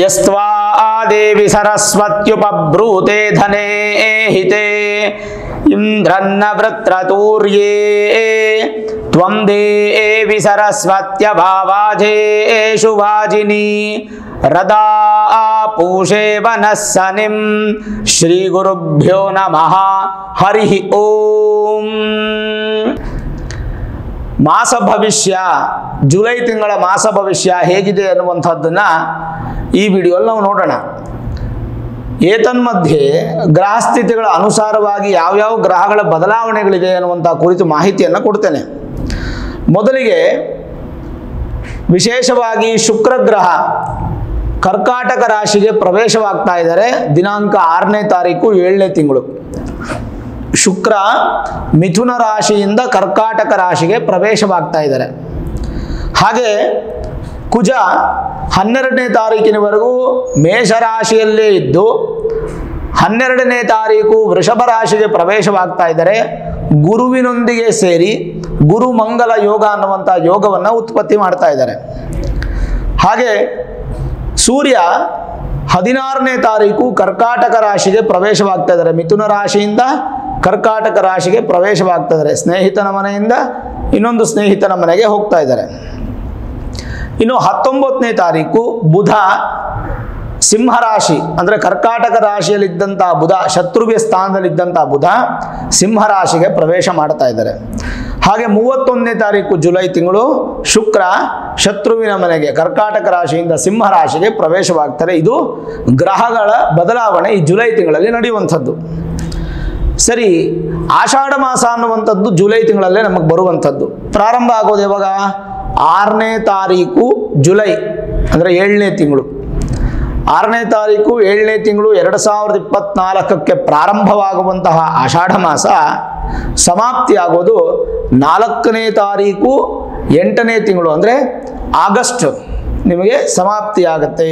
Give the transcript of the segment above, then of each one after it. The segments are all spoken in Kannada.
ಯಸ್ತ್ವಾ ದೇವಿ ಸರಸ್ವತ್ಯುಪಬ್ರೂತೆ ಧನೇ ಹಿತೆ ಇಂದ್ರನ್ನ ವೃತ್ರತೂರ್ಯೇ ತ್ವಂ ದೇವಿ ಸರಸ್ವತ್ಯ ಭಾವಾಜೇಷು ವಾಜಿನಿ ರದಾ ಪೂಷೇ ವನಸ್ಸನಿಂ. ಶ್ರೀ ಗುರುಭ್ಯೋ ನಮಃ. ಹರಿ ಓಂ. ಮಾಸ ಭವಿಷ್ಯ, ಜುಲೈ ತಿಂಗಳ ಮಾಸ ಭವಿಷ್ಯ ಹೇಗಿದೆ ಅನ್ನುವಂಥದ್ದನ್ನು ಈ ವಿಡಿಯೋಲ್ಲಿ ನಾವು ನೋಡೋಣ. ಏತನ್ಮಧ್ಯೆ ಗ್ರಹಸ್ಥಿತಿಗಳ ಅನುಸಾರವಾಗಿ ಯಾವ್ಯಾವ ಗ್ರಹಗಳ ಬದಲಾವಣೆಗಳಿದೆ ಅನ್ನುವಂಥ ಕುರಿತು ಮಾಹಿತಿಯನ್ನು ಕೊಡ್ತೇನೆ. ಮೊದಲಿಗೆ ವಿಶೇಷವಾಗಿ ಶುಕ್ರ ಗ್ರಹ ಕರ್ಕಾಟಕ ರಾಶಿಗೆ ಪ್ರವೇಶವಾಗ್ತಾ ಇದ್ದಾರೆ. ದಿನಾಂಕ 6ನೇ ತಾರೀಕು 7ನೇ ತಿಂಗಳು ಶುಕ್ರ ಮಿಥುನ ರಾಶಿಯಿಂದ ಕರ್ಕಾಟಕ ರಾಶಿಗೆ ಪ್ರವೇಶವಾಗ್ತಾ ಇದ್ದಾರೆ. ಹಾಗೆ ಕುಜ 12ನೇ ತಾರೀಕಿನವರೆಗೂ ಮೇಷರಾಶಿಯಲ್ಲೇ ಇದ್ದು 12ನೇ ತಾರೀಕು ವೃಷಭ ರಾಶಿಗೆ ಪ್ರವೇಶವಾಗ್ತಾ ಇದ್ದಾರೆ. ಗುರುವಿನೊಂದಿಗೆ ಸೇರಿ ಗುರು ಮಂಗಲ ಯೋಗ ಅನ್ನುವಂಥ ಯೋಗವನ್ನು ಉತ್ಪತ್ತಿ ಮಾಡ್ತಾ ಇದ್ದಾರೆ. ಹಾಗೆ ಸೂರ್ಯ 16ನೇ ತಾರೀಕು ಕರ್ಕಾಟಕ ರಾಶಿಗೆ ಪ್ರವೇಶವಾಗ್ತಾ ಇದ್ದಾರೆ. ಮಿಥುನ ರಾಶಿಯಿಂದ ಕರ್ಕಾಟಕ ರಾಶಿಗೆ ಪ್ರವೇಶವಾಗ್ತಾ ಇದ್ದಾರೆ. ಸ್ನೇಹಿತನ ಮನೆಯಿಂದ ಇನ್ನೊಂದು ಸ್ನೇಹಿತನ ಮನೆಗೆ ಹೋಗ್ತಾ ಇದ್ದಾರೆ. ಇನ್ನು 19ನೇ ತಾರೀಕು ಬುಧ ಸಿಂಹರಾಶಿ ಅಂದರೆ ಕರ್ಕಾಟಕ ರಾಶಿಯಲ್ಲಿದ್ದಂಥ ಬುಧ, ಶತ್ರುವ್ಯ ಸ್ಥಾನದಲ್ಲಿದ್ದಂಥ ಬುಧ ಸಿಂಹರಾಶಿಗೆ ಪ್ರವೇಶ ಮಾಡ್ತಾ ಇದ್ದಾರೆ. ಹಾಗೆ 31ನೇ ತಾರೀಕು ಜುಲೈ ತಿಂಗಳು ಶುಕ್ರ ಶತ್ರುವಿನ ಮನೆಗೆ ಕರ್ಕಾಟಕ ರಾಶಿಯಿಂದ ಸಿಂಹರಾಶಿಗೆ ಪ್ರವೇಶವಾಗ್ತಾರೆ. ಇದು ಗ್ರಹಗಳ ಬದಲಾವಣೆ ಈ ಜುಲೈ ತಿಂಗಳಲ್ಲಿ ನಡೆಯುವಂಥದ್ದು. ಸರಿ, ಆಷಾಢ ಮಾಸ ಅನ್ನುವಂಥದ್ದು ಜುಲೈ ತಿಂಗಳಲ್ಲೇ ನಮಗೆ ಬರುವಂಥದ್ದು. ಪ್ರಾರಂಭ ಆಗೋದು ಯಾವಾಗ? 6ನೇ ತಾರೀಕು ಜುಲೈ ಅಂದರೆ 7ನೇ ತಿಂಗಳು. 6ನೇ ತಾರೀಕು 7ನೇ ತಿಂಗಳು 2024ಕ್ಕೆ ಪ್ರಾರಂಭವಾಗುವಂತಹ ಆಷಾಢ ಮಾಸ ಸಮಾಪ್ತಿಯಾಗೋದು 4ನೇ ತಾರೀಕು 8ನೇ ತಿಂಗಳು ಅಂದರೆ ಆಗಸ್ಟ್ ನಿಮಗೆ ಸಮಾಪ್ತಿಯಾಗತ್ತೆ.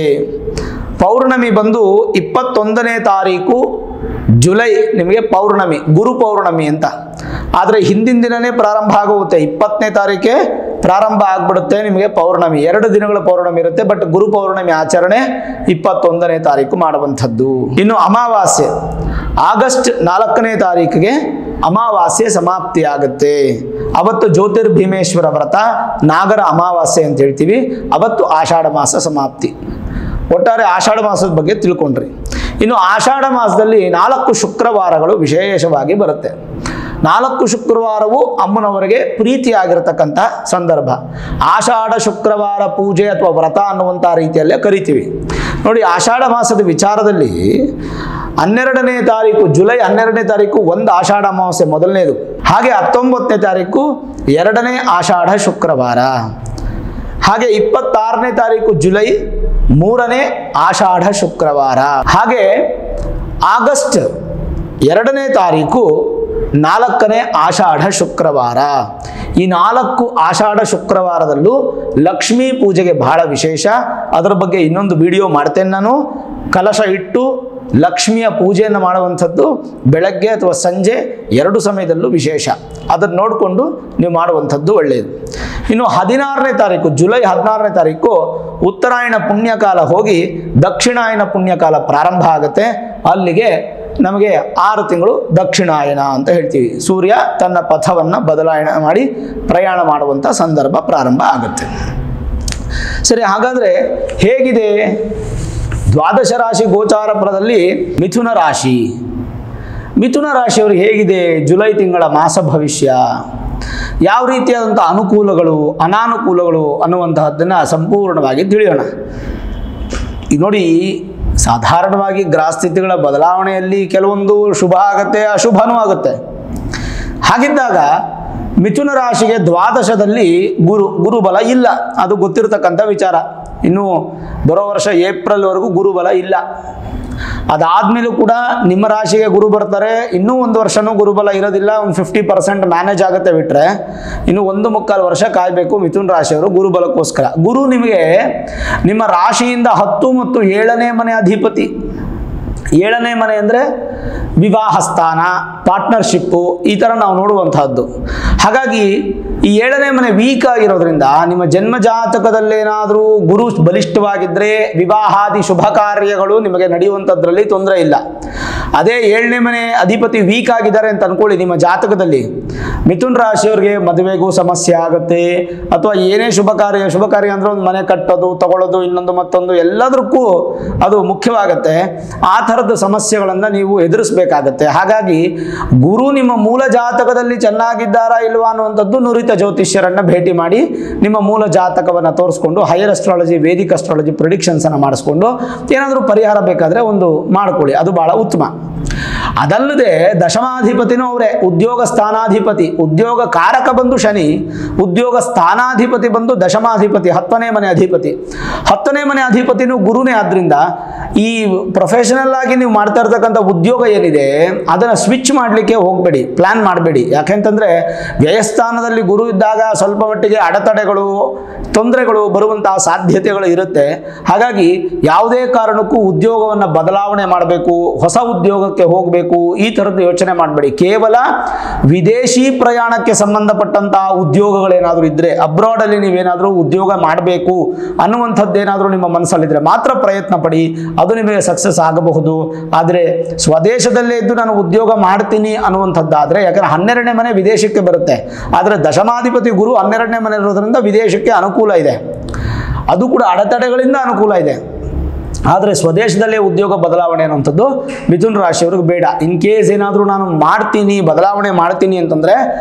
ಪೌರ್ಣಮಿ ಬಂದು 21ನೇ ತಾರೀಕು ಜುಲೈ ನಿಮಗೆ ಪೌರ್ಣಮಿ, ಗುರು ಪೌರ್ಣಮಿ ಅಂತ. ಆದರೆ ಹಿಂದಿನ ದಿನನೇ ಪ್ರಾರಂಭ ಆಗುತ್ತೆ, 20ನೇ ತಾರೀಕೆ ಪ್ರಾರಂಭ ಆಗ್ಬಿಡುತ್ತೆ ನಿಮಗೆ ಪೌರ್ಣಮಿ. 2 ದಿನಗಳ ಪೌರ್ಣಮಿ ಇರುತ್ತೆ, ಬಟ್ ಗುರು ಪೌರ್ಣಮಿ ಆಚರಣೆ 21ನೇ ತಾರೀಕು ಮಾಡುವಂಥದ್ದು. ಇನ್ನು ಅಮಾವಾಸ್ಯೆ ಆಗಸ್ಟ್ 4ನೇ ತಾರೀಕಿಗೆ ಅಮಾವಾಸ್ಯೆ ಸಮಾಪ್ತಿ ಆಗುತ್ತೆ. ಅವತ್ತು ಜ್ಯೋತಿರ್ಭೀಮೇಶ್ವರ ವ್ರತ, ನಾಗರ ಅಮಾವಾಸ್ಯೆ ಅಂತ ಹೇಳ್ತೀವಿ. ಅವತ್ತು ಆಷಾಢ ಮಾಸ ಸಮಾಪ್ತಿ. ಒಟ್ಟಾರೆ ಆಷಾಢ ಮಾಸದ ಬಗ್ಗೆ ತಿಳ್ಕೊಂಡ್ರಿ. ಇನ್ನು ಆಷಾಢ ಮಾಸದಲ್ಲಿ 4 ಶುಕ್ರವಾರಗಳು ವಿಶೇಷವಾಗಿ ಬರುತ್ತೆ. 4 ಶುಕ್ರವಾರವು ಅಮ್ಮನವರಿಗೆ ಪ್ರೀತಿಯಾಗಿರತಕ್ಕಂಥ ಸಂದರ್ಭ. ಆಷಾಢ ಶುಕ್ರವಾರ ಪೂಜೆ ಅಥವಾ ವ್ರತ ಅನ್ನುವಂಥ ರೀತಿಯಲ್ಲೇ ಕರಿತೀವಿ. ನೋಡಿ, ಆಷಾಢ ಮಾಸದ ವಿಚಾರದಲ್ಲಿ 12ನೇ ತಾರೀಕು ಜುಲೈ 12ನೇ ತಾರೀಕು ಒಂದು ಆಷಾಢ ಅಮಾವಾಸ್ಯೆ ಮೊದಲನೇದು. ಹಾಗೆ 19ನೇ ತಾರೀಕು 2ನೇ ಆಷಾಢ ಶುಕ್ರವಾರ. ಹಾಗೆ 26ನೇ ತಾರೀಕು ಜುಲೈ 3ನೇ ಆಷಾಢ ಶುಕ್ರವಾರ. ಹಾಗೆ ಆಗಸ್ಟ್ 2ನೇ ತಾರೀಕು 4ನೇ ಆಷಾಢ ಶುಕ್ರವಾರ. ಈ 4 ಆಷಾಢ ಶುಕ್ರವಾರದಲ್ಲೂ ಲಕ್ಷ್ಮೀ ಪೂಜೆಗೆ ಬಹಳ ವಿಶೇಷ. ಅದರ ಬಗ್ಗೆ ಇನ್ನೊಂದು ವಿಡಿಯೋ ಮಾಡ್ತೇನೆ ನಾನು. ಕಲಶ ಇಟ್ಟು ಲಕ್ಷ್ಮಿಯ ಪೂಜೆಯನ್ನು ಮಾಡುವಂಥದ್ದು ಬೆಳಗ್ಗೆ ಅಥವಾ ಸಂಜೆ 2 ಸಮಯದಲ್ಲೂ ವಿಶೇಷ. ಅದನ್ನು ನೋಡಿಕೊಂಡು ನೀವು ಮಾಡುವಂಥದ್ದು ಒಳ್ಳೆಯದು. ಇನ್ನು 16ನೇ ತಾರೀಕು ಜುಲೈ 16ನೇ ತಾರೀಕು ಉತ್ತರಾಯಣ ಪುಣ್ಯಕಾಲ ಹೋಗಿ ದಕ್ಷಿಣಾಯನ ಪುಣ್ಯಕಾಲ ಪ್ರಾರಂಭ ಆಗುತ್ತೆ. ಅಲ್ಲಿಗೆ ನಮಗೆ 6 ತಿಂಗಳು ದಕ್ಷಿಣಾಯನ ಅಂತ ಹೇಳ್ತೀವಿ. ಸೂರ್ಯ ತನ್ನ ಪಥವನ್ನು ಬದಲಾವಣೆ ಮಾಡಿ ಪ್ರಯಾಣ ಮಾಡುವಂಥ ಸಂದರ್ಭ ಪ್ರಾರಂಭ ಆಗುತ್ತೆ. ಸರಿ, ಹಾಗಾದರೆ ಹೇಗಿದೆ ದ್ವಾದಶ ರಾಶಿ ಗೋಚಾರ ಫಲದಲ್ಲಿ ಮಿಥುನ ರಾಶಿ? ಮಿಥುನ ರಾಶಿಯವರು ಹೇಗಿದೆ ಜುಲೈ ತಿಂಗಳ ಮಾಸ ಭವಿಷ್ಯ? ಯಾವ ರೀತಿಯಾದಂಥ ಅನುಕೂಲಗಳು ಅನಾನುಕೂಲಗಳು ಅನ್ನುವಂತಹದ್ದನ್ನು ಸಂಪೂರ್ಣವಾಗಿ ತಿಳಿಯೋಣ. ಈಗ ನೋಡಿ, ಸಾಧಾರಣವಾಗಿ ಗ್ರಹಸ್ಥಿತಿಗಳ ಬದಲಾವಣೆಯಲ್ಲಿ ಕೆಲವೊಂದು ಶುಭ ಆಗುತ್ತೆ, ಅಶುಭನೂ ಆಗುತ್ತೆ. ಹಾಗಿದ್ದಾಗ ಮಿಥುನ ರಾಶಿಗೆ ದ್ವಾದಶದಲ್ಲಿ ಗುರುಬಲ ಇಲ್ಲ, ಅದು ಗೊತ್ತಿರತಕ್ಕಂಥ ವಿಚಾರ. ಇನ್ನು ಬರೋ ವರ್ಷ ಏಪ್ರಿಲ್ವರೆಗೂ ಗುರುಬಲ ಇಲ್ಲ. ಅದಾದಮೇಲೂ ಕೂಡ ನಿಮ್ಮ ರಾಶಿಗೆ ಗುರು ಬರ್ತಾರೆ, ಇನ್ನೂ 1 ವರ್ಷನೂ ಗುರುಬಲ ಇರೋದಿಲ್ಲ. ಒಂದು 50% ಮ್ಯಾನೇಜ್ ಆಗುತ್ತೆ ಬಿಟ್ಟರೆ ಇನ್ನು 1.25 ವರ್ಷ ಕಾಯಬೇಕು ಮಿಥುನ ರಾಶಿಯವರು ಗುರುಬಲಕ್ಕೋಸ್ಕರ. ಗುರು ನಿಮಗೆ ನಿಮ್ಮ ರಾಶಿಯಿಂದ 10 ಮತ್ತು 7ನೇ ಮನೆ ಅಧಿಪತಿ. 7ನೇ ಮನೆ ಅಂದರೆ ವಿವಾಹ ಸ್ಥಾನ, ಪಾರ್ಟ್ನರ್ಶಿಪ್ಪು, ಈ ಥರ ನಾವು ನೋಡುವಂತಹದ್ದು. ಹಾಗಾಗಿ ಈ 7ನೇ ಮನೆ ವೀಕ್ ಆಗಿರೋದ್ರಿಂದ ನಿಮ್ಮ ಜನ್ಮ ಜಾತಕದಲ್ಲೇನಾದರೂ ಗುರು ಬಲಿಷ್ಠವಾಗಿದ್ದರೆ ವಿವಾಹಾದಿ ಶುಭ ಕಾರ್ಯಗಳು ನಿಮಗೆ ನಡೆಯುವಂಥದ್ರಲ್ಲಿ ತೊಂದರೆ ಇಲ್ಲ. ಅದೇ 7ನೇ ಮನೆ ಅಧಿಪತಿ ವೀಕ್ ಆಗಿದ್ದಾರೆ ಅಂತ ಅನ್ಕೊಳ್ಳಿ ನಿಮ್ಮ ಜಾತಕದಲ್ಲಿ, ಮಿಥುನ್ ರಾಶಿಯವರಿಗೆ ಮದುವೆಗೂ ಸಮಸ್ಯೆ ಆಗುತ್ತೆ, ಅಥವಾ ಏನೇ ಶುಭ ಕಾರ್ಯ ಅಂದ್ರೆ ಒಂದು ಮನೆ ಕಟ್ಟೋದು, ತಗೊಳ್ಳೋದು, ಇನ್ನೊಂದು ಮತ್ತೊಂದು ಎಲ್ಲದಕ್ಕೂ ಅದು ಮುಖ್ಯವಾಗುತ್ತೆ. ಆ ಥರದ ಸಮಸ್ಯೆಗಳನ್ನು ನೀವು ಎದುರಿಸಬೇಕಾಗತ್ತೆ. ಹಾಗಾಗಿ ಗುರು ನಿಮ್ಮ ಮೂಲ ಜಾತಕದಲ್ಲಿ ಚೆನ್ನಾಗಿದ್ದಾರಾ ಇಲ್ವಾ ಅನ್ನುವಂಥದ್ದು ನುರಿತ ಜ್ಯೋತಿಷ್ಯರನ್ನ ಭೇಟಿ ಮಾಡಿ ನಿಮ್ಮ ಮೂಲ ಜಾತಕವನ್ನು ತೋರಿಸ್ಕೊಂಡು higher astrology, Vedic astrology predictions ಅನ್ನು ಮಾಡಿಸ್ಕೊಂಡು ಏನಾದರೂ ಪರಿಹಾರ ಬೇಕಾದರೆ ಒಂದು ಮಾಡ್ಕೊಳ್ಳಿ, ಅದು ಬಹಳ ಉತ್ತಮ. ಅದಲ್ಲದೆ ದಶಮಾಧಿಪತಿನೂ ಅವರೇ, ಉದ್ಯೋಗ ಸ್ಥಾನಾಧಿಪತಿ, ಉದ್ಯೋಗ ಕಾರಕ ಬಂದು ಶನಿ, ಉದ್ಯೋಗ ಸ್ಥಾನಾಧಿಪತಿ ಬಂದು ದಶಮಾಧಿಪತಿ, 10ನೇ ಮನೆ ಅಧಿಪತಿ. 10ನೇ ಮನೆ ಅಧಿಪತಿನೂ ಗುರುನೇ. ಆದ್ರಿಂದ ಈ ಪ್ರೊಫೆಷನಲ್ ಆಗಿ ನೀವು ಮಾಡ್ತಾ ಇರ್ತಕ್ಕಂಥ ಉದ್ಯೋಗ ಏನಿದೆ ಅದನ್ನು ಸ್ವಿಚ್ ಮಾಡಲಿಕ್ಕೆ ಹೋಗಬೇಡಿ, ಪ್ಲಾನ್ ಮಾಡಬೇಡಿ. ಯಾಕೆಂತಂದ್ರೆ ವ್ಯಯಸ್ಥಾನದಲ್ಲಿ ಗುರು ಇದ್ದಾಗ ಸ್ವಲ್ಪ ಮಟ್ಟಿಗೆ ಅಡೆತಡೆಗಳು, ತೊಂದರೆಗಳು ಬರುವಂತಹ ಸಾಧ್ಯತೆಗಳು ಇರುತ್ತೆ. ಹಾಗಾಗಿ ಯಾವುದೇ ಕಾರಣಕ್ಕೂ ಉದ್ಯೋಗವನ್ನು ಬದಲಾವಣೆ ಮಾಡಬೇಕು, ಹೊಸ ಉದ್ಯೋಗಕ್ಕೆ ಹೋಗಬೇಕು, ಈ ಥರದ್ದು ಯೋಚನೆ ಮಾಡಬೇಡಿ. ಕೇವಲ ವಿದೇಶಿ ಪ್ರಯಾಣಕ್ಕೆ ಸಂಬಂಧಪಟ್ಟಂತಹ ಉದ್ಯೋಗಗಳೇನಾದರೂ ಇದ್ದರೆ, ಅಬ್ರಾಡಲ್ಲಿ ನೀವೇನಾದರೂ ಉದ್ಯೋಗ ಮಾಡಬೇಕು ಅನ್ನುವಂಥದ್ದೇನಾದರೂ ನಿಮ್ಮ ಮನಸ್ಸಲ್ಲಿದ್ದರೆ ಮಾತ್ರ ಪ್ರಯತ್ನ ಪಡಿ, ಅದು ನಿಮಗೆ ಸಕ್ಸಸ್ ಆಗಬಹುದು. ಆದರೆ ಸ್ವದೇಶದಲ್ಲೇ ಇದ್ದು ನಾನು ಉದ್ಯೋಗ ಮಾಡ್ತೀನಿ ಅನ್ನುವಂಥದ್ದಾದರೆ, ಯಾಕಂದರೆ 12ನೇ ಮನೆ ವಿದೇಶಕ್ಕೆ ಬರುತ್ತೆ, ಆದರೆ ದಶಮಾಧಿಪತಿ ಗುರು 12ನೇ ಮನೆ ಇರೋದ್ರಿಂದ ವಿದೇಶಕ್ಕೆ ಅನುಕೂಲ ಇದೆ, ಅದು ಕೂಡ ಅಡೆತಡೆಗಳಿಂದ ಅನುಕೂಲ ಇದೆ. ಆದರೆ ಸ್ವದೇಶದಲ್ಲೇ ಉದ್ಯೋಗ ಬದಲಾವಣೆ ಅನ್ನುವಂಥದ್ದು ಮಿಥುನ ರಾಶಿಯವ್ರಿಗೆ ಬೇಡ. ಇನ್ ಕೇಸ್ ಏನಾದರೂ ನಾನು ಮಾಡ್ತೀನಿ, ಬದಲಾವಣೆ ಮಾಡ್ತೀನಿ ಅಂತಂದರೆ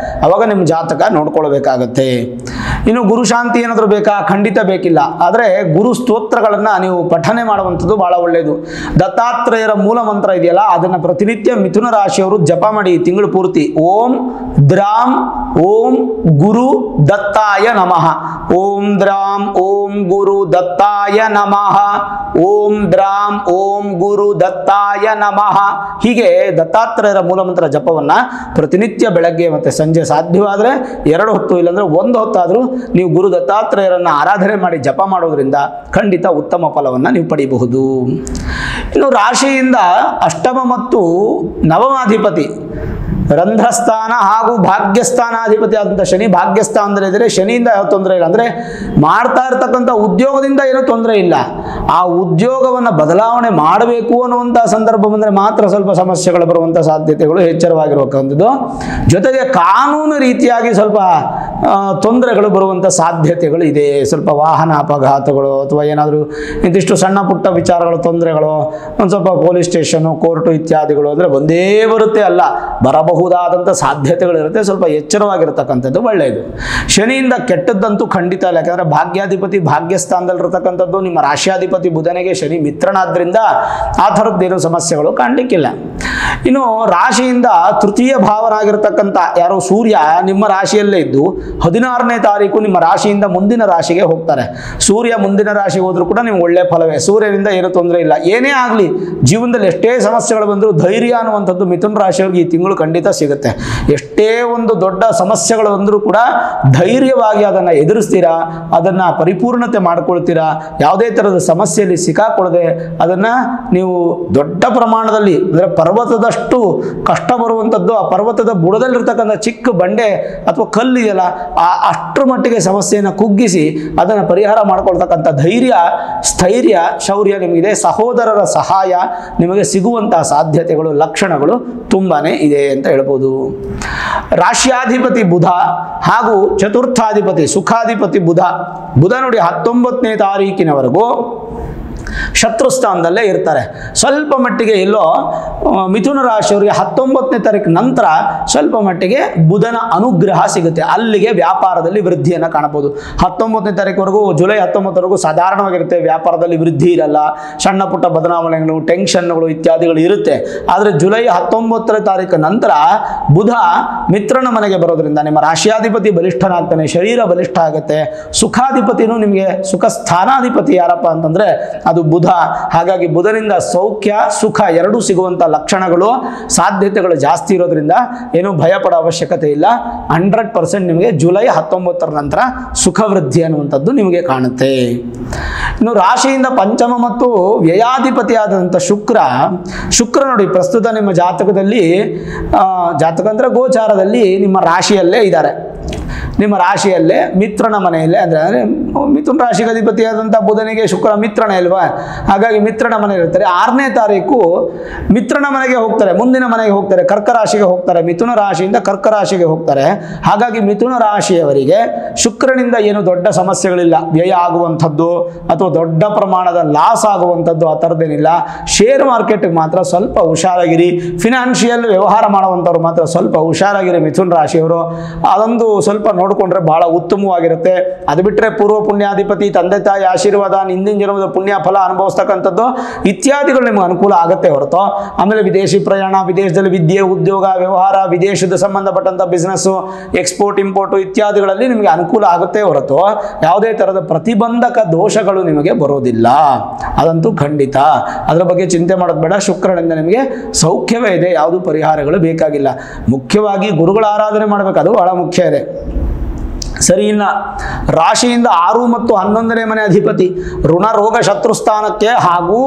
ಅವಾಗ ನಿಮ್ಮ ಜಾತಕ ನೋಡ್ಕೊಳ್ಬೇಕಾಗತ್ತೆ. ಇನ್ನು ಗುರು ಶಾಂತಿ ಏನಾದರೂ ಬೇಕಾ? ಖಂಡಿತ ಬೇಕಿಲ್ಲ. ಆದರೆ ಗುರು ಸ್ತೋತ್ರಗಳನ್ನು ನೀವು ಪಠನೆ ಮಾಡುವಂಥದ್ದು ಭಾಳ ಒಳ್ಳೆಯದು. ದತ್ತಾತ್ರೇಯರ ಮೂಲ ಮಂತ್ರ ಇದೆಯಲ್ಲ, ಅದನ್ನು ಪ್ರತಿನಿತ್ಯ ಮಿಥುನ ರಾಶಿಯವರು ಜಪ ಮಾಡಿ ತಿಂಗಳು ಪೂರ್ತಿ. ಓಂ ದ್ರಾಂ ಓಂ ಗುರು ದತ್ತಾಯ ನಮಃ, ಓಂ ದ್ರಾಂ ಓಂ ಗುರು ದತ್ತಾಯ ನಮಃ, ಓಂ ದ್ರಾಂ ಓಂ ಗುರು ದತ್ತಾಯ ನಮಃ. ಹೀಗೆ ದತ್ತಾತ್ರೇಯರ ಮೂಲಮಂತ್ರ ಜಪವನ್ನ ಪ್ರತಿನಿತ್ಯ ಬೆಳಗ್ಗೆ ಮತ್ತು ಸಂಜೆ, ಸಾಧ್ಯವಾದರೆ 2 ಹೊತ್ತು, ಇಲ್ಲಾಂದ್ರೆ 1 ಹೊತ್ತಾದರೂ ನೀವು ಗುರು ದತ್ತಾತ್ರೇಯರನ್ನ ಆರಾಧನೆ ಮಾಡಿ ಜಪ ಮಾಡೋದ್ರಿಂದ ಖಂಡಿತ ಉತ್ತಮ ಫಲವನ್ನು ನೀವು ಪಡೆಯಬಹುದು. ಇನ್ನು ರಾಶಿಯಿಂದ ಅಷ್ಟಮ ಮತ್ತು ನವಮಾಧಿಪತಿ, ರಂಧ್ರಸ್ಥಾನ ಹಾಗೂ ಭಾಗ್ಯಸ್ಥಾನಾಧಿಪತಿ ಆದಂಥ ಶನಿ ಭಾಗ್ಯಸ್ಥಾನದಲ್ಲಿದ್ದರೆ ಶನಿಯಿಂದ ಯಾವ ತೊಂದರೆ ಇಲ್ಲ. ಅಂದರೆ ಮಾಡ್ತಾ ಇರ್ತಕ್ಕಂಥ ಉದ್ಯೋಗದಿಂದ ಏನೂ ತೊಂದರೆ ಇಲ್ಲ. ಆ ಉದ್ಯೋಗವನ್ನು ಬದಲಾವಣೆ ಮಾಡಬೇಕು ಅನ್ನುವಂಥ ಸಂದರ್ಭ ಬಂದರೆ ಮಾತ್ರ ಸ್ವಲ್ಪ ಸಮಸ್ಯೆಗಳು ಬರುವಂಥ ಸಾಧ್ಯತೆಗಳು ಎಚ್ಚರವಾಗಿರಬೇಕಂಥದ್ದು. ಜೊತೆಗೆ ಕಾನೂನು ರೀತಿಯಾಗಿ ಸ್ವಲ್ಪ ತೊಂದರೆಗಳು ಬರುವಂಥ ಸಾಧ್ಯತೆಗಳು ಇದೆ. ಸ್ವಲ್ಪ ವಾಹನ ಅಪಘಾತಗಳು ಅಥವಾ ಏನಾದರೂ ಇಂತಿಷ್ಟು ಸಣ್ಣ ಪುಟ್ಟ ವಿಚಾರಗಳು, ತೊಂದರೆಗಳು, ಒಂದು ಸ್ವಲ್ಪ ಪೊಲೀಸ್ ಸ್ಟೇಷನು, ಕೋರ್ಟು ಇತ್ಯಾದಿಗಳು ಅಂದರೆ ಒಂದೇ ಬರುತ್ತೆ ಅಲ್ಲ, ಬರಬಹುದಾದಂಥ ಸಾಧ್ಯತೆಗಳಿರುತ್ತೆ. ಸ್ವಲ್ಪ ಎಚ್ಚರವಾಗಿರತಕ್ಕಂಥದ್ದು ಒಳ್ಳೆಯದು. ಶನಿಯಿಂದ ಕೆಟ್ಟದ್ದಂತೂ ಖಂಡಿತ ಇಲ್ಲ. ಯಾಕಂದರೆ ಭಾಗ್ಯಾಧಿಪತಿ ಭಾಗ್ಯಸ್ಥಾನದಲ್ಲಿರ್ತಕ್ಕಂಥದ್ದು ನಿಮ್ಮ ರಾಶಿಯಾಧಿಪತಿ ಬುಧನಿಗೆ ಶನಿ ಮಿತ್ರನಾದ್ರಿಂದ ಆ ಥರದ್ದೇನು ಸಮಸ್ಯೆಗಳು ಕಾಣಲಿಕ್ಕಿಲ್ಲ. ಇನ್ನು ರಾಶಿಯಿಂದ ತೃತೀಯ ಭಾವನಾಗಿರ್ತಕ್ಕಂಥ ಯಾರೋ ಸೂರ್ಯ ನಿಮ್ಮ ರಾಶಿಯಲ್ಲೇ ಇದ್ದು 16ನೇ ತಾರೀಕು ನಿಮ್ಮ ರಾಶಿಯಿಂದ ಮುಂದಿನ ರಾಶಿಗೆ ಹೋಗ್ತಾರೆ. ಸೂರ್ಯ ಮುಂದಿನ ರಾಶಿಗೆ ಹೋದ್ರೂ ಕೂಡ ನಿಮ್ಗೆ ಒಳ್ಳೆ ಫಲವೇ. ಸೂರ್ಯನಿಂದ ಏನೂ ತೊಂದರೆ ಇಲ್ಲ. ಏನೇ ಆಗಲಿ ಜೀವನದಲ್ಲಿ ಎಷ್ಟೇ ಸಮಸ್ಯೆಗಳು ಬಂದರೂ ಧೈರ್ಯ ಅನ್ನುವಂಥದ್ದು ಮಿಥುನ ರಾಶಿಯವ್ರಿಗೆ ಈ ತಿಂಗಳು ಖಂಡಿತ ಸಿಗುತ್ತೆ. ಎಷ್ಟೇ ಒಂದು ದೊಡ್ಡ ಸಮಸ್ಯೆಗಳು ಬಂದರೂ ಕೂಡ ಧೈರ್ಯವಾಗಿ ಅದನ್ನು ಎದುರಿಸ್ತೀರಾ, ಅದನ್ನು ಪರಿಪೂರ್ಣತೆ ಮಾಡ್ಕೊಳ್ತೀರಾ. ಯಾವುದೇ ಥರದ ಸಮಸ್ಯೆಯಲ್ಲಿ ಸಿಕ್ಕಾಕೊಳ್ಳದೆ ಅದನ್ನು ನೀವು ದೊಡ್ಡ ಪ್ರಮಾಣದಲ್ಲಿ, ಅಂದರೆ ಪರ್ವತದಷ್ಟು ಕಷ್ಟ ಬರುವಂಥದ್ದು ಆ ಪರ್ವತದ ಬುಡದಲ್ಲಿರ್ತಕ್ಕಂಥ ಚಿಕ್ಕ ಬಂಡೆ ಅಥವಾ ಕಲ್ಲು ಇದೆಯಲ್ಲ, ಅಷ್ಟರ ಮಟ್ಟಿಗೆ ಸಮಸ್ಯೆಯನ್ನು ಕುಗ್ಗಿಸಿ ಅದನ್ನು ಪರಿಹಾರ ಮಾಡ್ಕೊಳ್ತಕ್ಕಂಥ ಧೈರ್ಯ, ಸ್ಥೈರ್ಯ, ಶೌರ್ಯ ನಿಮಗಿದೆ. ಸಹೋದರರ ಸಹಾಯ ನಿಮಗೆ ಸಿಗುವಂತಹ ಸಾಧ್ಯತೆಗಳು, ಲಕ್ಷಣಗಳು ತುಂಬಾನೇ ಇದೆ ಅಂತ ಹೇಳ್ಬೋದು. ರಾಶ್ಯಾಧಿಪತಿ ಬುಧ ಹಾಗೂ ಚತುರ್ಥಾಧಿಪತಿ ಸುಖಾಧಿಪತಿ ಬುಧ ನೋಡಿ 19ನೇ ತಾರೀಕಿನವರೆಗೂ ಶತ್ರುಸ್ಥಾನದಲ್ಲೇ ಇರ್ತಾರೆ. ಸ್ವಲ್ಪ ಮಟ್ಟಿಗೆ ಎಲ್ಲೋ ಮಿಥುನ ರಾಶಿಯವರಿಗೆ 19ನೇ ತಾರೀಕು ನಂತರ ಸ್ವಲ್ಪ ಮಟ್ಟಿಗೆ ಬುಧನ ಅನುಗ್ರಹ ಸಿಗುತ್ತೆ. ಅಲ್ಲಿಗೆ ವ್ಯಾಪಾರದಲ್ಲಿ ವೃದ್ಧಿಯನ್ನು ಕಾಣಬಹುದು. 19ನೇ ತಾರೀಕುವರೆಗೂ, ಜುಲೈ 19ವರೆಗೂ ಸಾಧಾರಣವಾಗಿರುತ್ತೆ, ವ್ಯಾಪಾರದಲ್ಲಿ ವೃದ್ಧಿ ಇರಲ್ಲ, ಸಣ್ಣ ಪುಟ್ಟ ಬದಲಾವಣೆಗಳು, ಟೆನ್ಷನ್ಗಳು ಇತ್ಯಾದಿಗಳು ಇರುತ್ತೆ. ಆದರೆ ಜುಲೈ 19ನೇ ತಾರೀಕು ನಂತರ ಬುಧ ಮಿತ್ರನ ಮನೆಗೆ ಬರೋದ್ರಿಂದ ನಿಮ್ಮ ರಾಶಿಯಾಧಿಪತಿ ಬಲಿಷ್ಠನಾಗ್ತಾನೆ, ಶರೀರ ಬಲಿಷ್ಠ ಆಗುತ್ತೆ. ಸುಖಾಧಿಪತಿನೂ ನಿಮಗೆ, ಸುಖ ಸ್ಥಾನಾಧಿಪತಿ ಯಾರಪ್ಪ ಅಂತಂದ್ರೆ ಅದು ಬುಧ. ಹಾಗಾಗಿ ಬುಧನಿಂದ ಸೌಖ್ಯ ಸುಖ ಎರಡೂ ಸಿಗುವಂಥ ಲಕ್ಷಣಗಳು, ಸಾಧ್ಯತೆಗಳು ಜಾಸ್ತಿ ಇರೋದ್ರಿಂದ ಏನು ಭಯ ಪಡೋ ಅವಶ್ಯಕತೆ ಇಲ್ಲ. 100% ನಿಮಗೆ ಜುಲೈ 19ರ ನಂತರ ಸುಖ ವೃದ್ಧಿ ಅನ್ನುವಂಥದ್ದು ನಿಮಗೆ ಕಾಣುತ್ತೆ. ಇನ್ನು ರಾಶಿಯಿಂದ ಪಂಚಮ ಮತ್ತು ವ್ಯಯಾಧಿಪತಿ ಆದಂಥ ಶುಕ್ರ ನೋಡಿ ಪ್ರಸ್ತುತ ನಿಮ್ಮ ಜಾತಕದಲ್ಲಿ, ಜಾತಕ ಅಂದರೆ ಗೋಚಾರದಲ್ಲಿ ನಿಮ್ಮ ರಾಶಿಯಲ್ಲೇ ಇದ್ದಾರೆ. ನಿಮ್ಮ ರಾಶಿಯಲ್ಲೇ ಮಿತ್ರನ ಮನೆಯಲ್ಲೇ ಅಂದರೆ ಮಿಥುನ ರಾಶಿಗೆ ಅಧಿಪತಿಯಾದಂಥ ಬುಧನಿಗೆ ಶುಕ್ರ ಮಿತ್ರನೇ ಅಲ್ವಾ, ಹಾಗಾಗಿ ಮಿತ್ರನ ಮನೆ ಇರ್ತಾರೆ. 6ನೇ ತಾರೀಕು ಮಿತ್ರನ ಮನೆಗೆ ಹೋಗ್ತಾರೆ, ಮುಂದಿನ ಮನೆಗೆ ಹೋಗ್ತಾರೆ, ಕರ್ಕ ರಾಶಿಗೆ ಹೋಗ್ತಾರೆ. ಮಿಥುನ ರಾಶಿಯಿಂದ ಕರ್ಕ ರಾಶಿಗೆ ಹೋಗ್ತಾರೆ. ಹಾಗಾಗಿ ಮಿಥುನ ರಾಶಿಯವರಿಗೆ ಶುಕ್ರನಿಂದ ಏನು ದೊಡ್ಡ ಸಮಸ್ಯೆಗಳಿಲ್ಲ, ವ್ಯಯ ಆಗುವಂಥದ್ದು ಅಥವಾ ದೊಡ್ಡ ಪ್ರಮಾಣದ ಲಾಸ್ ಆಗುವಂಥದ್ದು ಆ ಥರದ್ದೇನಿಲ್ಲ. ಶೇರ್ ಮಾರ್ಕೆಟ್ಗೆ ಮಾತ್ರ ಸ್ವಲ್ಪ ಹುಷಾರಾಗಿರಿ. ಫಿನಾನ್ಷಿಯಲ್ ವ್ಯವಹಾರ ಮಾಡುವಂಥವ್ರು ಮಾತ್ರ ಸ್ವಲ್ಪ ಹುಷಾರಾಗಿರಿ ಮಿಥುನ ರಾಶಿಯವರು. ಅದೊಂದು ಸ್ವಲ್ಪ ನೋಡಿಕೊಂಡ್ರೆ ಬಹಳ ಉತ್ತಮವಾಗಿರುತ್ತೆ. ಅದು ಬಿಟ್ಟರೆ ಪೂರ್ವ ಪುಣ್ಯಾಧಿಪತಿ, ತಂದೆ ತಾಯಿ ಆಶೀರ್ವಾದ, ಹಿಂದಿನ ಜನ್ಮದ ಪುಣ್ಯ ಫಲ ಅನುಭವಿಸ್ತಕ್ಕಂಥದ್ದು ಇತ್ಯಾದಿಗಳು ನಿಮಗೆ ಅನುಕೂಲ ಆಗುತ್ತೆ ಹೊರತು ಆಮೇಲೆ ವಿದೇಶಿ ಪ್ರಯಾಣ, ವಿದೇಶದಲ್ಲಿ ವಿದ್ಯೆ, ಉದ್ಯೋಗ, ವ್ಯವಹಾರ, ವಿದೇಶದ ಸಂಬಂಧಪಟ್ಟಂಥ ಬಿಸ್ನೆಸ್ಸು, ಎಕ್ಸ್ಪೋರ್ಟ್ ಇಂಪೋರ್ಟು ಇತ್ಯಾದಿಗಳಲ್ಲಿ ನಿಮಗೆ ಅನುಕೂಲ ಆಗುತ್ತೆ ಹೊರತು ಯಾವುದೇ ಥರದ ಪ್ರತಿಬಂಧಕ ದೋಷಗಳು ನಿಮಗೆ ಬರೋದಿಲ್ಲ. ಅದಂತೂ ಖಂಡಿತ, ಅದರ ಬಗ್ಗೆ ಚಿಂತೆ ಮಾಡೋದು ಬೇಡ. ಶುಕ್ರನಿಂದ ನಿಮಗೆ ಸೌಖ್ಯವೇ ಇದೆ, ಯಾವುದೂ ಪರಿಹಾರಗಳು ಬೇಕಾಗಿಲ್ಲ. ಮುಖ್ಯವಾಗಿ ಗುರುಗಳ ಆರಾಧನೆ ಮಾಡಬೇಕು, ಅದು ಬಹಳ ಮುಖ್ಯ ಇದೆ. ಸರಿ, ಇನ್ನು ರಾಶಿಯಿಂದ 6 ಮತ್ತು 11ನೇ ಮನೆ ಅಧಿಪತಿ ಋಣ ರೋಗ ಶತ್ರುಸ್ಥಾನಕ್ಕೆ ಹಾಗೂ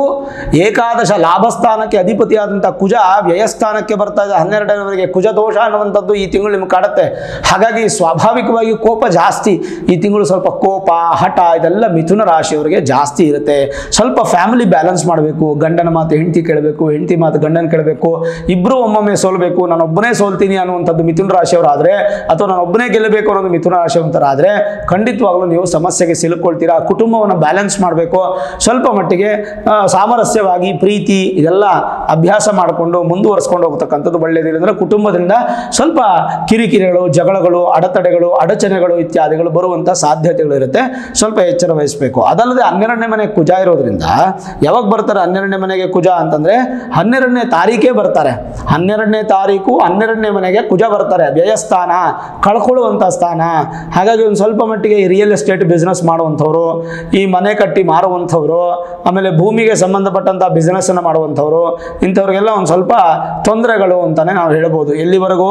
ಏಕಾದಶ ಲಾಭಸ್ಥಾನಕ್ಕೆ ಅಧಿಪತಿಯಾದಂಥ ಕುಜ ವ್ಯಯಸ್ಥಾನಕ್ಕೆ ಬರ್ತಾ ಇದೆ. 12ರವರೆಗೆ ಕುಜ ದೋಷ ಅನ್ನುವಂಥದ್ದು ಈ ತಿಂಗಳು ನಿಮ್ಗೆ ಕಾಡುತ್ತೆ. ಹಾಗಾಗಿ ಸ್ವಾಭಾವಿಕವಾಗಿ ಕೋಪ ಜಾಸ್ತಿ ಈ ತಿಂಗಳು. ಸ್ವಲ್ಪ ಕೋಪ, ಹಠ ಇದೆಲ್ಲ ಮಿಥುನ ರಾಶಿಯವರಿಗೆ ಜಾಸ್ತಿ ಇರುತ್ತೆ. ಸ್ವಲ್ಪ ಫ್ಯಾಮಿಲಿ ಬ್ಯಾಲೆನ್ಸ್ ಮಾಡಬೇಕು. ಗಂಡನ ಮಾತು ಹೆಂಡತಿ ಕೇಳಬೇಕು, ಹೆಂಡತಿ ಮಾತು ಗಂಡನ ಕೇಳಬೇಕು. ಇಬ್ಬರು ಒಮ್ಮೊಮ್ಮೆ ಸೋಲ್ಬೇಕು. ನಾನೊಬ್ಬನೇ ಸೋಲ್ತೀನಿ ಅನ್ನುವಂಥದ್ದು ಮಿಥುನ ರಾಶಿಯವರಾದರೆ, ಅಥವಾ ನಾನೊಬ್ಬನೇ ಗೆಲ್ಲಬೇಕು ಅನ್ನೋದು ಮಿಥುನ ರಾಶಿ ಆದರೆ ಖಂಡಿತವಾಗ್ಲೂ ನೀವು ಸಮಸ್ಯೆಗೆ ಸಿಲುಕೊಳ್ತೀರಾ. ಕುಟುಂಬವನ್ನು ಬ್ಯಾಲೆನ್ಸ್ ಮಾಡಬೇಕು. ಸ್ವಲ್ಪ ಮಟ್ಟಿಗೆ ಸಾಮರಸ್ಯವಾಗಿ ಪ್ರೀತಿ ಇದೆಲ್ಲ ಅಭ್ಯಾಸ ಮಾಡಿಕೊಂಡು ಮುಂದುವರಿಸ್ಕೊಂಡು ಹೋಗ್ತಕ್ಕಂಥದ್ದು ಒಳ್ಳೆಯದಿಲ್ಲ. ಅಂದರೆ ಕುಟುಂಬದಿಂದ ಸ್ವಲ್ಪ ಕಿರಿಕಿರಿಗಳು, ಜಗಳಗಳು, ಅಡೆತಡೆಗಳು, ಅಡಚಣೆಗಳು ಇತ್ಯಾದಿಗಳು ಬರುವಂಥ ಸಾಧ್ಯತೆಗಳಿರುತ್ತೆ. ಸ್ವಲ್ಪ ಎಚ್ಚರ ವಹಿಸಬೇಕು. ಅದಲ್ಲದೆ 12ನೇ ಮನೆ ಕುಜ ಇರೋದ್ರಿಂದ ಯಾವಾಗ ಬರ್ತಾರೆ 12ನೇ ಮನೆಗೆ ಕುಜ ಅಂತಂದರೆ 12ನೇ ತಾರೀಕೇ ಬರ್ತಾರೆ. 12ನೇ ತಾರೀಕು 12ನೇ ಮನೆಗೆ ಕುಜ ಬರ್ತಾರೆ. ವ್ಯಯಸ್ಥಾನ, ಕಳ್ಕೊಳ್ಳುವಂಥ ಸ್ಥಾನ. ಹಾಗಾಗಿ ಒಂದು ಸ್ವಲ್ಪ ಮಟ್ಟಿಗೆ ರಿಯಲ್ ಎಸ್ಟೇಟ್ ಬಿಸ್ನೆಸ್ ಮಾಡುವಂಥವ್ರು, ಈ ಮನೆ ಕಟ್ಟಿ ಮಾರುವಂಥವ್ರು, ಆಮೇಲೆ ಭೂಮಿಗೆ ಸಂಬಂಧಪಟ್ಟಂಥ ಬಿಸ್ನೆಸ್ಸನ್ನು ಮಾಡುವಂಥವ್ರು, ಇಂಥವ್ರಿಗೆಲ್ಲ ಒಂದು ಸ್ವಲ್ಪ ತೊಂದರೆಗಳು ಅಂತಲೇ ನಾವು ಹೇಳ್ಬೋದು. ಎಲ್ಲಿವರೆಗೂ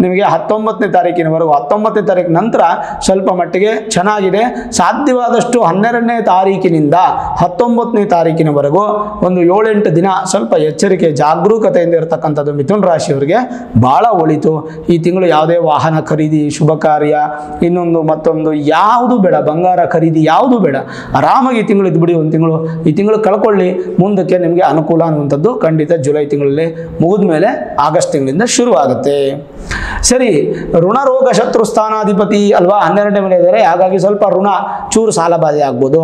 ನಿಮಗೆ 19ನೇ ತಾರೀಕಿನವರೆಗೂ. 19ನೇ ತಾರೀಕು ನಂತರ ಸ್ವಲ್ಪ ಮಟ್ಟಿಗೆ ಚೆನ್ನಾಗಿದೆ. ಸಾಧ್ಯವಾದಷ್ಟು 12ನೇ ತಾರೀಕಿನಿಂದ 19ನೇ ತಾರೀಕಿನವರೆಗೂ ಒಂದು 7-8 ದಿನ ಸ್ವಲ್ಪ ಎಚ್ಚರಿಕೆ, ಜಾಗರೂಕತೆಯಿಂದ ಇರತಕ್ಕಂಥದ್ದು ಮಿಥುನ ರಾಶಿಯವರಿಗೆ ಭಾಳ ಒಳಿತು. ಈ ತಿಂಗಳು ಯಾವುದೇ ವಾಹನ ಖರೀದಿ, ಶುಭ ಕಾರ್ಯ, ಇನ್ನೊಂದು ಮತ್ತೊಂದು ಯಾವುದು ಬೇಡ, ಬಂಗಾರ ಖರೀದಿ ಯಾವುದು ಬೇಡ. ಆರಾಮಾಗಿ ಈ ತಿಂಗಳು ಇದ್ಬಿಡಿ. ಒಂದು ತಿಂಗಳು ಈ ತಿಂಗಳು ಕಳ್ಕೊಳ್ಳಿ, ಮುಂದಕ್ಕೆ ನಿಮಗೆ ಅನುಕೂಲ ಅನ್ನುವಂಥದ್ದು ಖಂಡಿತ ಜುಲೈ ತಿಂಗಳಲ್ಲಿ ಮುಗಿದ ಮೇಲೆ ಆಗಸ್ಟ್ ತಿಂಗಳಿಂದ ಶುರು ಆಗುತ್ತೆ. ಸರಿ, ಋಣ ರೋಗ ಶತ್ರು ಸ್ಥಾನಾಧಿಪತಿ ಅಲ್ವಾ 12ನೇ ಮನೆ ಇದ್ದಾರೆ. ಹಾಗಾಗಿ ಸ್ವಲ್ಪ ಋಣ, ಚೂರು ಸಾಲ ಬಾಧೆ ಆಗ್ಬೋದು,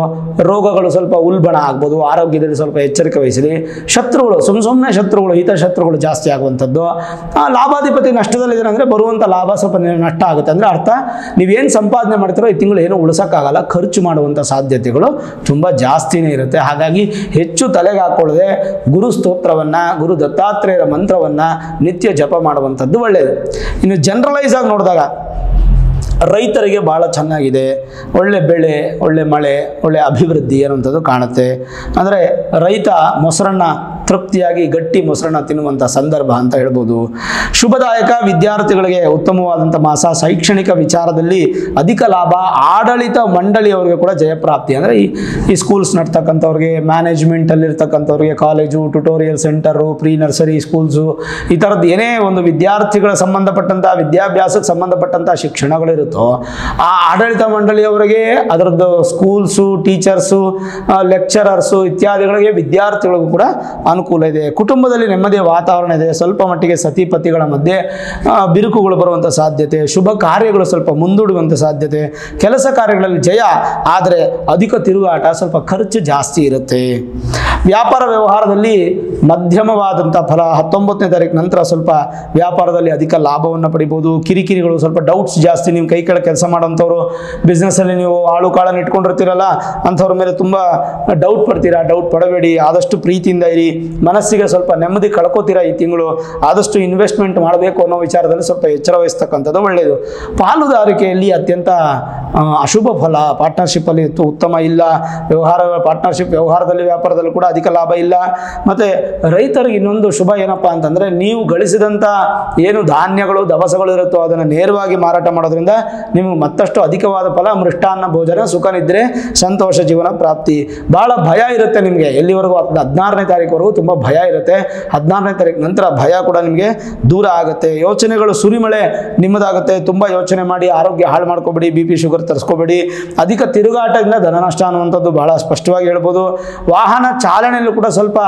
ರೋಗಗಳು ಸ್ವಲ್ಪ ಉಲ್ಬಣ ಆಗ್ಬೋದು. ಆರೋಗ್ಯದಲ್ಲಿ ಸ್ವಲ್ಪ ಎಚ್ಚರಿಕೆ ವಹಿಸಿರಿ. ಶತ್ರುಗಳು, ಸುಮ್ಮನೆ ಶತ್ರುಗಳು, ಹಿತಶತ್ರುಗಳು ಜಾಸ್ತಿ ಆಗುವಂಥದ್ದು. ಲಾಭಾಧಿಪತಿ ನಷ್ಟದಲ್ಲಿದ್ದಾರೆ ಅಂದರೆ ಬರುವಂಥ ಲಾಭ ಸ್ವಲ್ಪ ನಷ್ಟ ಆಗುತ್ತೆ. ಅಂದರೆ ಅರ್ಥ ನೀವೇನು ಸಂಪಾದನೆ ಮಾಡ್ತೀರೋ ಈ ತಿಂಗಳು ಏನೂ ಉಳಿಸೋಕ್ಕಾಗಲ್ಲ, ಖರ್ಚು ಮಾಡುವಂಥ ಸಾಧ್ಯತೆಗಳು ತುಂಬ ಜಾಸ್ತಿನೇ ಇರುತ್ತೆ. ಹಾಗಾಗಿ ಹೆಚ್ಚು ತಲೆಗೆ ಹಾಕೊಳ್ಳದೆ ಗುರು ಸ್ತೋತ್ರವನ್ನು, ಗುರು ದತ್ತಾತ್ರೇಯರ ಮಂತ್ರವನ್ನು ನಿತ್ಯ ಜಪ ಮಾಡುವಂಥದ್ದು ಒಳ್ಳೆಯದು. ಇನ್ನು ಜನರಲೈಸ್ ಆಗಿ ನೋಡಿದಾಗ ರೈತರಿಗೆ ಭಾಳ ಚೆನ್ನಾಗಿದೆ. ಒಳ್ಳೆ ಬೆಳೆ, ಒಳ್ಳೆ ಮಳೆ, ಒಳ್ಳೆ ಅಭಿವೃದ್ಧಿ ಅನ್ನುವಂಥದ್ದು ಕಾಣುತ್ತೆ. ಅಂದರೆ ರೈತ ಮೊಸರನ್ನ ತೃಪ್ತಿಯಾಗಿ ಗಟ್ಟಿ ಮೊಸರನ್ನ ತಿನ್ನುವಂಥ ಸಂದರ್ಭ ಅಂತ ಹೇಳ್ಬೋದು. ಶುಭದಾಯಕ, ವಿದ್ಯಾರ್ಥಿಗಳಿಗೆ ಉತ್ತಮವಾದಂಥ ಮಾಸ. ಶೈಕ್ಷಣಿಕ ವಿಚಾರದಲ್ಲಿ ಅಧಿಕ ಲಾಭ. ಆಡಳಿತ ಮಂಡಳಿಯವರಿಗೆ ಕೂಡ ಜಯಪ್ರಾಪ್ತಿ. ಅಂದರೆ ಈ ಸ್ಕೂಲ್ಸ್ ನಡ್ತಕ್ಕಂಥವ್ರಿಗೆ, ಮ್ಯಾನೇಜ್ಮೆಂಟಲ್ಲಿರ್ತಕ್ಕಂಥವ್ರಿಗೆ, college, tutorial centre, pre nursery schools, ಈ ಥರದ್ದು ಏನೇ ಒಂದು ವಿದ್ಯಾರ್ಥಿಗಳ ಸಂಬಂಧಪಟ್ಟಂಥ ವಿದ್ಯಾಭ್ಯಾಸಕ್ಕೆ ಸಂಬಂಧಪಟ್ಟಂಥ ಶಿಕ್ಷಣಗಳಿರುತ್ತೆ, ಆ ಆಡಳಿತ ಮಂಡಳಿಯವರಿಗೆ, ಅದರದ್ದು ಸ್ಕೂಲ್ಸು, ಟೀಚರ್ಸು, ಲೆಕ್ಚರರ್ಸು ಇತ್ಯಾದಿಗಳಿಗೆ, ವಿದ್ಯಾರ್ಥಿಗಳಿಗೂ ಕೂಡ ಅನುಕೂಲ ಇದೆ. ಕುಟುಂಬದಲ್ಲಿ ನೆಮ್ಮದಿಯ ವಾತಾವರಣ ಇದೆ. ಸ್ವಲ್ಪ ಮಟ್ಟಿಗೆ ಸತಿಪತಿಗಳ ಮಧ್ಯೆ ಬಿರುಕುಗಳು ಬರುವಂಥ ಸಾಧ್ಯತೆ. ಶುಭ ಕಾರ್ಯಗಳು ಸ್ವಲ್ಪ ಮುಂದೂಡುವಂಥ ಸಾಧ್ಯತೆ. ಕೆಲಸ ಕಾರ್ಯಗಳಲ್ಲಿ ಜಯ, ಆದರೆ ಅಧಿಕ ತಿರುಗಾಟ, ಸ್ವಲ್ಪ ಖರ್ಚು ಜಾಸ್ತಿ ಇರುತ್ತೆ. ವ್ಯಾಪಾರ ವ್ಯವಹಾರದಲ್ಲಿ ಮಧ್ಯಮವಾದಂಥ ಫಲ. 19ನೇ ತಾರೀಕು ನಂತರ ಸ್ವಲ್ಪ ವ್ಯಾಪಾರದಲ್ಲಿ ಅಧಿಕ ಲಾಭವನ್ನು ಪಡಿಬೋದು. ಕಿರಿಕಿರಿಗಳು, ಸ್ವಲ್ಪ ಡೌಟ್ಸ್ ಜಾಸ್ತಿ. ನೀವು ಕೈ ಕೆಳಗೆ ಕೆಲಸ ಮಾಡೋಂಥವ್ರು, ಬಿಸ್ನೆಸ್ಸಲ್ಲಿ ನೀವು ಆಳು ಕಾಳನ್ನು ಇಟ್ಕೊಂಡಿರ್ತೀರಲ್ಲ ಅಂಥವ್ರ ಮೇಲೆ ತುಂಬ ಡೌಟ್ ಪಡ್ತೀರಾ. ಡೌಟ್ ಪಡಬೇಡಿ, ಆದಷ್ಟು ಪ್ರೀತಿಯಿಂದ ಇರಿ. ಮನಸ್ಸಿಗೆ ಸ್ವಲ್ಪ ನೆಮ್ಮದಿ ಕಳ್ಕೋತೀರಾ ಈ ತಿಂಗಳು. ಆದಷ್ಟು ಇನ್ವೆಸ್ಟ್ಮೆಂಟ್ ಮಾಡಬೇಕು ಅನ್ನೋ ವಿಚಾರದಲ್ಲಿ ಸ್ವಲ್ಪ ಎಚ್ಚರ ವಹಿಸ್ತಕ್ಕಂಥದ್ದು ಒಳ್ಳೆಯದು. ಪಾಲುದಾರಿಕೆಯಲ್ಲಿ ಅತ್ಯಂತ ಅಶುಭ ಫಲ. ಪಾರ್ಟ್ನರ್ಶಿಪ್ಪಲ್ಲಿ ಉತ್ತಮ ಇಲ್ಲ. ಪಾರ್ಟ್ನರ್ಶಿಪ್ ವ್ಯವಹಾರದಲ್ಲಿ, ವ್ಯಾಪಾರದಲ್ಲಿ ಕೂಡ ಅಧಿಕ ಲಾಭ ಇಲ್ಲ. ಮತ್ತು ರೈತರಿಗೆ ಇನ್ನೊಂದು ಶುಭ ಏನಪ್ಪ ಅಂತಂದರೆ, ನೀವು ಗಳಿಸಿದಂಥ ಏನು ಧಾನ್ಯಗಳು, ದವಸಗಳು ಇರುತ್ತೋ ಅದನ್ನು ನೇರವಾಗಿ ಮಾರಾಟ ಮಾಡೋದ್ರಿಂದ ನಿಮಗೆ ಮತ್ತಷ್ಟು ಅಧಿಕವಾದ ಫಲ. ಮೃಷ್ಟಾನ್ನ ಭೋಜನ, ಸುಖ ನಿದ್ರೆ, ಸಂತೋಷ ಜೀವನ ಪ್ರಾಪ್ತಿ. ಭಾಳ ಭಯ ಇರುತ್ತೆ ನಿಮಗೆ. ಎಲ್ಲಿವರೆಗೂ 16ನೇ ತಾರೀಕುವರೆಗೂ ತುಂಬ ಭಯ ಇರುತ್ತೆ. 16ನೇ ತಾರೀಕು ನಂತರ ಭಯ ಕೂಡ ನಿಮಗೆ ದೂರ ಆಗುತ್ತೆ. ಯೋಚನೆಗಳು ಸುರಿಮಳೆ ನಿಮ್ಮದಾಗುತ್ತೆ. ತುಂಬ ಯೋಚನೆ ಮಾಡಿ ಆರೋಗ್ಯ ಹಾಳು ಮಾಡ್ಕೋಬೇಡಿ, BP ಶುಗರ್ ತರಿಸ್ಕೋಬೇಡಿ. ಅಧಿಕ ತಿರುಗಾಟದಿಂದ ಧನನಷ್ಟ ಅನ್ನುವಂಥದ್ದು ಬಹಳ ಸ್ಪಷ್ಟವಾಗಿ ಹೇಳ್ಬೋದು. ವಾಹನ ಚಾಲನೆಯಲ್ಲೂ ಕೂಡ ಸ್ವಲ್ಪ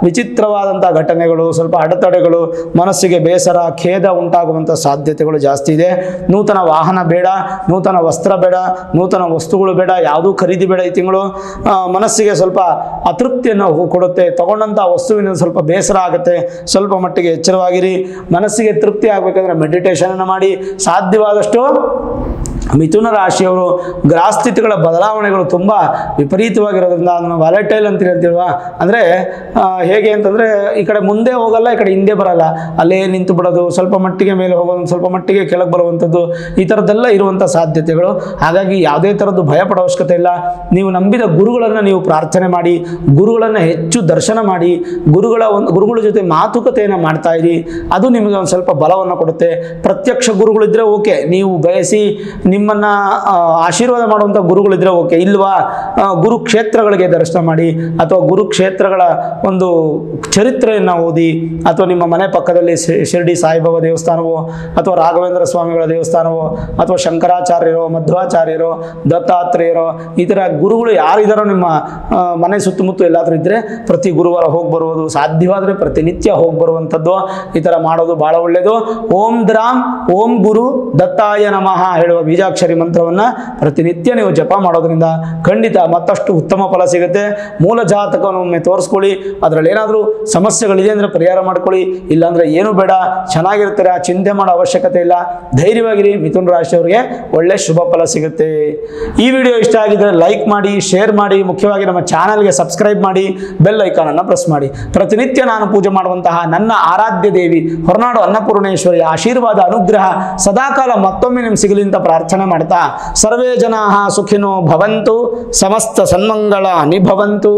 ವಿಚಿತ್ರವಾದಂಥ ಘಟನೆಗಳು, ಸ್ವಲ್ಪ ಅಡೆತಡೆಗಳು, ಮನಸ್ಸಿಗೆ ಬೇಸರ, ಖೇದ ಉಂಟಾಗುವಂಥ ಸಾಧ್ಯತೆಗಳು ಜಾಸ್ತಿ ಇದೆ. ನೂತನ ವಾಹನ ಬೇಡ, ನೂತನ ವಸ್ತ್ರ ಬೇಡ, ನೂತನ ವಸ್ತುಗಳು ಬೇಡ, ಯಾವುದೂ ಖರೀದಿ ಬೇಡ ಈ ತಿಂಗಳು. ಮನಸ್ಸಿಗೆ ಸ್ವಲ್ಪ ಅತೃಪ್ತಿಯನ್ನು ಕೊಡುತ್ತೆ. ತಗೊಂಡಂಥ ವಸ್ತುವಿನ ಸ್ವಲ್ಪ ಬೇಸರ ಆಗುತ್ತೆ. ಸ್ವಲ್ಪ ಮಟ್ಟಿಗೆ ಎಚ್ಚರವಾಗಿರಿ. ಮನಸ್ಸಿಗೆ ತೃಪ್ತಿ ಆಗಬೇಕಂದ್ರೆ ಮೆಡಿಟೇಷನನ್ನು ಮಾಡಿ. ಸಾಧ್ಯವಾದಷ್ಟು ಮಿಥುನ ರಾಶಿಯವರು ಗ್ರಹಸ್ಥಿತಿಗಳ ಬದಲಾವಣೆಗಳು ತುಂಬ ವಿಪರೀತವಾಗಿರೋದ್ರಿಂದ ಅದನ್ನು ವಾಲೆಟೈಲ್ ಅಂತ ಹೇಳ್ತೀಲ್ವಾ, ಅಂದರೆ ಹೇಗೆ ಅಂತಂದರೆ ಈ ಕಡೆ ಮುಂದೆ ಹೋಗಲ್ಲ, ಈ ಕಡೆ ಹಿಂದೆ ಬರಲ್ಲ, ಅಲ್ಲೇ ನಿಂತು ಬಿಡೋದು, ಸ್ವಲ್ಪ ಮಟ್ಟಿಗೆ ಮೇಲೆ ಹೋಗೋದು, ಸ್ವಲ್ಪ ಮಟ್ಟಿಗೆ ಕೆಳಗೆ ಬರುವಂಥದ್ದು, ಈ ಥರದ್ದೆಲ್ಲ ಇರುವಂಥ ಸಾಧ್ಯತೆಗಳು. ಹಾಗಾಗಿ ಯಾವುದೇ ಥರದ್ದು ಭಯ ಪಡೋ ಅವಶ್ಯಕತೆ ಇಲ್ಲ. ನೀವು ನಂಬಿದ ಗುರುಗಳನ್ನು ನೀವು ಪ್ರಾರ್ಥನೆ ಮಾಡಿ, ಗುರುಗಳನ್ನು ಹೆಚ್ಚು ದರ್ಶನ ಮಾಡಿ, ಗುರುಗಳ ಜೊತೆ ಮಾತುಕತೆಯನ್ನು ಮಾಡ್ತಾ ಇರಿ. ಅದು ನಿಮಗೆ ಒಂದು ಸ್ವಲ್ಪ ಬಲವನ್ನು ಕೊಡುತ್ತೆ. ಪ್ರತ್ಯಕ್ಷ ಗುರುಗಳಿದ್ದರೆ ಓಕೆ, ನೀವು ಬಯಸಿ ನಿಮ್ಮನ್ನು ಆಶೀರ್ವಾದ ಮಾಡುವಂಥ ಗುರುಗಳಿದ್ರೆ ಓಕೆ. ಇಲ್ವಾ, ಗುರುಕ್ಷೇತ್ರಗಳಿಗೆ ದರ್ಶನ ಮಾಡಿ, ಅಥವಾ ಗುರುಕ್ಷೇತ್ರಗಳ ಒಂದು ಚರಿತ್ರೆಯನ್ನು ಓದಿ, ಅಥವಾ ನಿಮ್ಮ ಮನೆ ಪಕ್ಕದಲ್ಲಿ ಶಿರ್ಡಿ ಸಾಯಿಬಾಬಾ ದೇವಸ್ಥಾನವೋ, ಅಥವಾ ರಾಘವೇಂದ್ರ ಸ್ವಾಮಿಗಳ ದೇವಸ್ಥಾನವೋ, ಅಥವಾ ಶಂಕರಾಚಾರ್ಯರೋ, ಮಧ್ವಾಚಾರ್ಯರೋ, ದತ್ತಾತ್ರೇಯರೋ, ಈ ಥರ ಗುರುಗಳು ಯಾರಿದ್ದಾರೋ ನಿಮ್ಮ ಮನೆ ಸುತ್ತಮುತ್ತ ಎಲ್ಲಾದರೂ ಇದ್ದರೆ ಪ್ರತಿ ಗುರುವಾರ ಹೋಗಿ ಬರುವುದು, ಸಾಧ್ಯವಾದರೆ ಪ್ರತಿನಿತ್ಯ ಹೋಗಿ ಬರುವಂಥದ್ದು, ಈ ಥರ ಮಾಡೋದು ಭಾಳ ಒಳ್ಳೆಯದು. ಓಂ ದ್ರಾಂ ಓಂ ಗುರು ದತ್ತಾಯ ನಮಃ ಹೇಳುವ ಬೀಜಾಕ್ಷರಿ ಮಂತ್ರವನ್ನು ಪ್ರತಿನಿತ್ಯ ನೀವು ಜಪ ಮಾಡೋದ್ರಿಂದ ಖಂಡಿತ ಮತ್ತಷ್ಟು ಉತ್ತಮ ಫಲ ಸಿಗುತ್ತೆ. ಮೂಲ ಜಾತಕವನ್ನು ಒಮ್ಮೆ ತೋರಿಸ್ಕೊಳ್ಳಿ. ಅದರಲ್ಲಿ ಏನಾದರೂ ಸಮಸ್ಯೆಗಳಿದೆ ಅಂದರೆ ಪರಿಹಾರ ಮಾಡ್ಕೊಳ್ಳಿ. ಇಲ್ಲಾಂದರೆ ಏನೂ ಬೇಡ, ಚೆನ್ನಾಗಿರ್ತಾರೆ, ಆ ಚಿಂತೆ ಮಾಡೋ ಅವಶ್ಯಕತೆ ಇಲ್ಲ. ಧೈರ್ಯವಾಗಿರಿ. ಮಿಥುನ ರಾಶಿಯವರಿಗೆ ಒಳ್ಳೆ ಶುಭ ಫಲ ಸಿಗುತ್ತೆ. ಈ ವಿಡಿಯೋ ಇಷ್ಟ ಆಗಿದ್ದರೆ ಲೈಕ್ ಮಾಡಿ, ಶೇರ್ ಮಾಡಿ, ಮುಖ್ಯವಾಗಿ ನಮ್ಮ ಚಾನಲ್ಗೆ ಸಬ್ಸ್ಕ್ರೈಬ್ ಮಾಡಿ, ಬೆಲ್ ಐಕಾನನ್ನು ಪ್ರೆಸ್ ಮಾಡಿ. ಪ್ರತಿನಿತ್ಯ ನಾನು ಪೂಜೆ ಮಾಡುವಂತಹ ನನ್ನ ಆರಾಧ್ಯ ದೇವಿ ಹೊರನಾಡು ಅನ್ನಪೂರ್ಣೇಶ್ವರಿಯ ಆಶೀರ್ವಾದ ಅನುಗ್ರಹ ಸದಾಕಾಲ ಮತ್ತೊಮ್ಮೆ ನಿಮ್ಗೆ ಸಿಗಲಿ ಅಂತ ಪ್ರಾರ್ಥನೆ ಮಾಡ್ತಾ, ಸರ್ವೇ ಜನಾಃ ಸುಖಿನೋ ಭವಂತು, ಸಮಸ್ತ ಸನ್ಮಂಗಳಾನಿ ಭವಂತು.